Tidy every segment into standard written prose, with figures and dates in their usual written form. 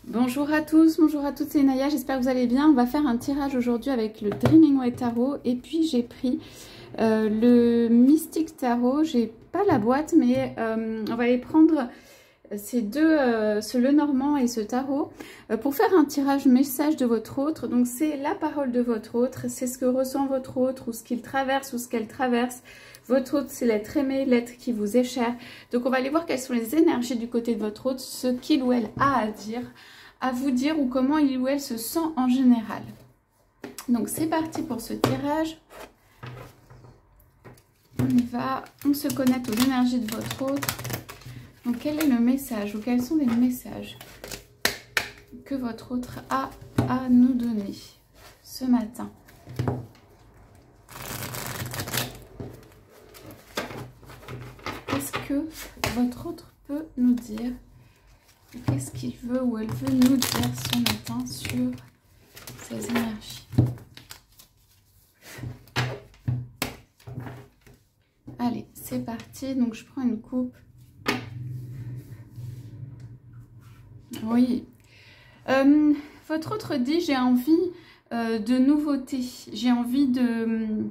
Bonjour à tous, bonjour à toutes, c'est Naya, j'espère que vous allez bien. On va faire un tirage aujourd'hui avec le Dreaming Way Tarot et puis j'ai pris le Mystic Tarot. J'ai pas la boîte mais on va aller prendre ces deux, ce Lenormand et ce tarot pour faire un tirage message de votre autre. Donc c'est la parole de votre autre, c'est ce que ressent votre autre ou ce qu'il traverse ou ce qu'elle traverse. Votre autre, c'est l'être aimé, l'être qui vous est cher. Donc on va aller voir quelles sont les énergies du côté de votre autre, ce qu'il ou elle a à dire, à vous dire ou comment il ou elle se sent en général. Donc c'est parti pour ce tirage. On y va, on se connecte aux énergies de votre autre. Donc quel est le message ou quels sont les messages que votre autre a à nous donner ce matin? Qu'est-ce que votre autre peut nous dire? Qu'est-ce qu'il veut ou elle veut nous dire ce matin sur ces énergies? Allez, c'est parti. Donc, je prends une coupe. Oui. Votre autre dit, j'ai envie de nouveauté. J'ai envie de,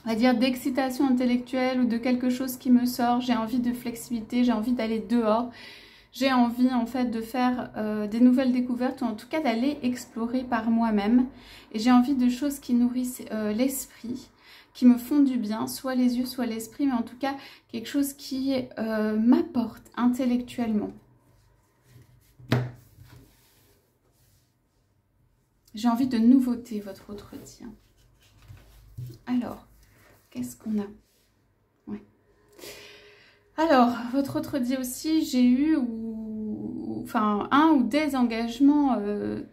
on va dire, d'excitation intellectuelle ou de quelque chose qui me sort. J'ai envie de flexibilité. J'ai envie d'aller dehors. J'ai envie en fait de faire des nouvelles découvertes ou en tout cas d'aller explorer par moi-même. Et j'ai envie de choses qui nourrissent l'esprit, qui me font du bien, soit les yeux, soit l'esprit, mais en tout cas quelque chose qui m'apporte intellectuellement. J'ai envie de nouveauté, votre autre dit. Alors, qu'est-ce qu'on a? Ouais. Alors, votre autre dit aussi, j'ai eu un ou des engagements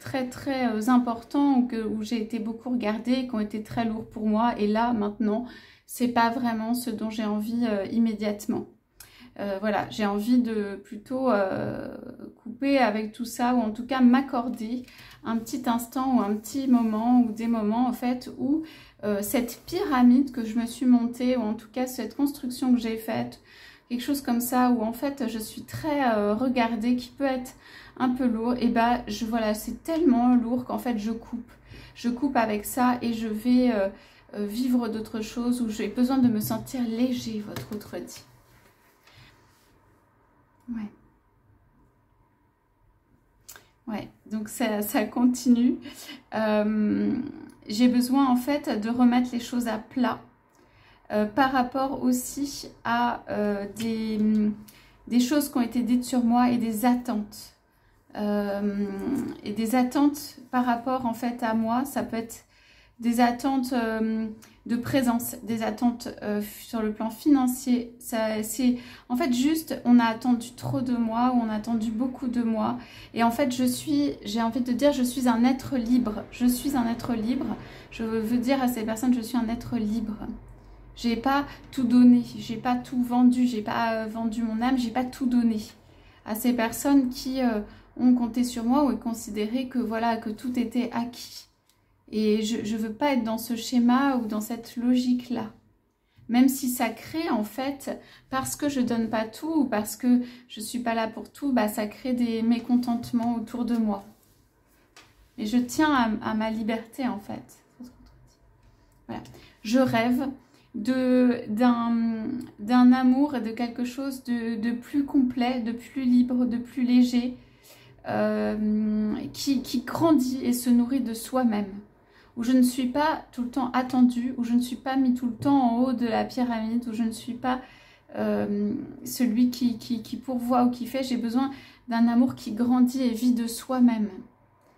très importants où j'ai été beaucoup regardée, qui ont été très lourds pour moi. Et là, maintenant, c'est pas vraiment ce dont j'ai envie immédiatement. Voilà, j'ai envie de plutôt couper avec tout ça, ou en tout cas m'accorder un petit instant ou un petit moment ou des moments en fait où cette pyramide que je me suis montée, ou en tout cas cette construction que j'ai faite, quelque chose comme ça où en fait je suis très regardée, qui peut être un peu lourd, et ben voilà, c'est tellement lourd qu'en fait je coupe avec ça et je vais vivre d'autres choses où j'ai besoin de me sentir léger, votre autre dit. Ouais, donc ça continue. J'ai besoin en fait de remettre les choses à plat par rapport aussi à des choses qui ont été dites sur moi et des attentes. Et des attentes par rapport en fait à moi, ça peut être des attentes de présence, des attentes sur le plan financier. C'est en fait juste, on a attendu trop de moi, ou on a attendu beaucoup de moi. Et en fait, j'ai envie de dire, je suis un être libre. Je suis un être libre. Je veux dire à ces personnes, je suis un être libre. J'ai pas tout donné, j'ai pas tout vendu, j'ai pas vendu mon âme, j'ai pas tout donné à ces personnes qui ont compté sur moi ou considéré que voilà, que tout était acquis. Et je ne veux pas être dans ce schéma ou dans cette logique-là. Même si ça crée en fait, parce que je ne donne pas tout ou parce que je ne suis pas là pour tout, bah, ça crée des mécontentements autour de moi. Et je tiens à ma liberté en fait. Voilà. Je rêve d'un amour et de quelque chose de plus complet, de plus libre, de plus léger, qui grandit et se nourrit de soi-même. Où je ne suis pas tout le temps attendue, où je ne suis pas mis tout le temps en haut de la pyramide, où je ne suis pas celui qui pourvoit ou qui fait. J'ai besoin d'un amour qui grandit et vit de soi-même,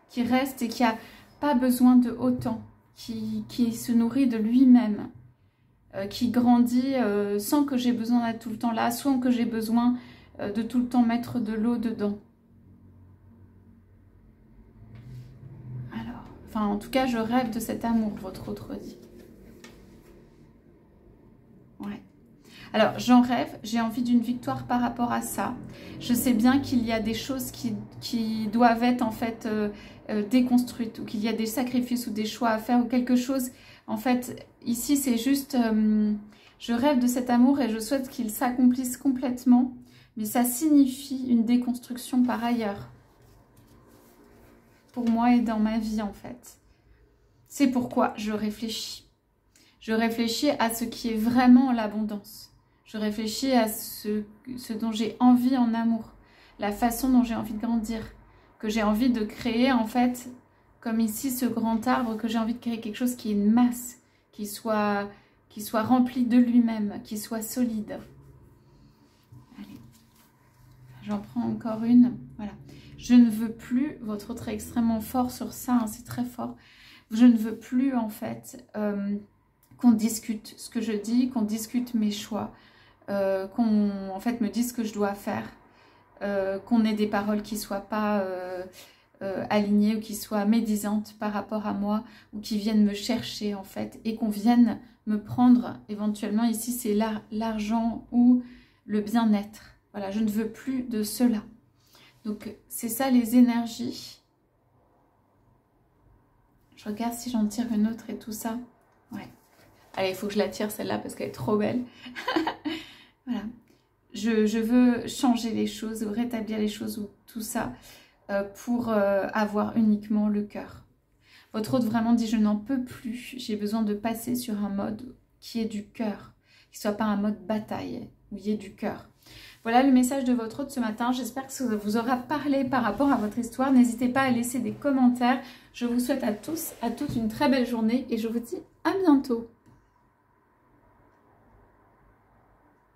qui reste et qui n'a pas besoin de autant, qui se nourrit de lui-même, qui grandit sans que j'ai besoin d'être tout le temps là, sans que j'ai besoin de tout le temps mettre de l'eau dedans. Enfin, en tout cas, je rêve de cet amour, votre autre dit. Ouais. Alors, j'en rêve, j'ai envie d'une victoire par rapport à ça. Je sais bien qu'il y a des choses qui doivent être en fait déconstruites, ou qu'il y a des sacrifices ou des choix à faire, ou quelque chose. En fait, ici, c'est juste, je rêve de cet amour et je souhaite qu'il s'accomplisse complètement. Mais ça signifie une déconstruction par ailleurs. pour moi et dans ma vie en fait. C'est pourquoi je réfléchis. Je réfléchis à ce qui est vraiment l'abondance. Je réfléchis à ce dont j'ai envie en amour, la façon dont j'ai envie de grandir, que j'ai envie de créer en fait, comme ici ce grand arbre, que j'ai envie de créer quelque chose qui est une masse, qui soit rempli de lui-même, qui soit solide. Allez, j'en prends encore une. Voilà. Je ne veux plus, votre autre est extrêmement fort sur ça, hein, c'est très fort. Je ne veux plus en fait qu'on discute ce que je dis, qu'on discute mes choix, qu'on en fait me dise ce que je dois faire, qu'on ait des paroles qui ne soient pas alignées ou qui soient médisantes par rapport à moi ou qui viennent me chercher en fait et qu'on vienne me prendre éventuellement ici c'est l'argent ou le bien-être. Voilà, je ne veux plus de cela. Donc c'est ça les énergies. Je regarde si j'en tire une autre et tout ça. Ouais. Allez, il faut que je la tire celle-là parce qu'elle est trop belle. Voilà. Je veux changer les choses, rétablir les choses ou tout ça pour avoir uniquement le cœur. Votre hôte vraiment dit je n'en peux plus. J'ai besoin de passer sur un mode qui est du cœur. Qui ne soit pas un mode bataille, où il y ait du cœur. Voilà le message de votre hôte ce matin. J'espère que ça vous aura parlé par rapport à votre histoire. N'hésitez pas à laisser des commentaires. Je vous souhaite à tous, à toutes une très belle journée et je vous dis à bientôt.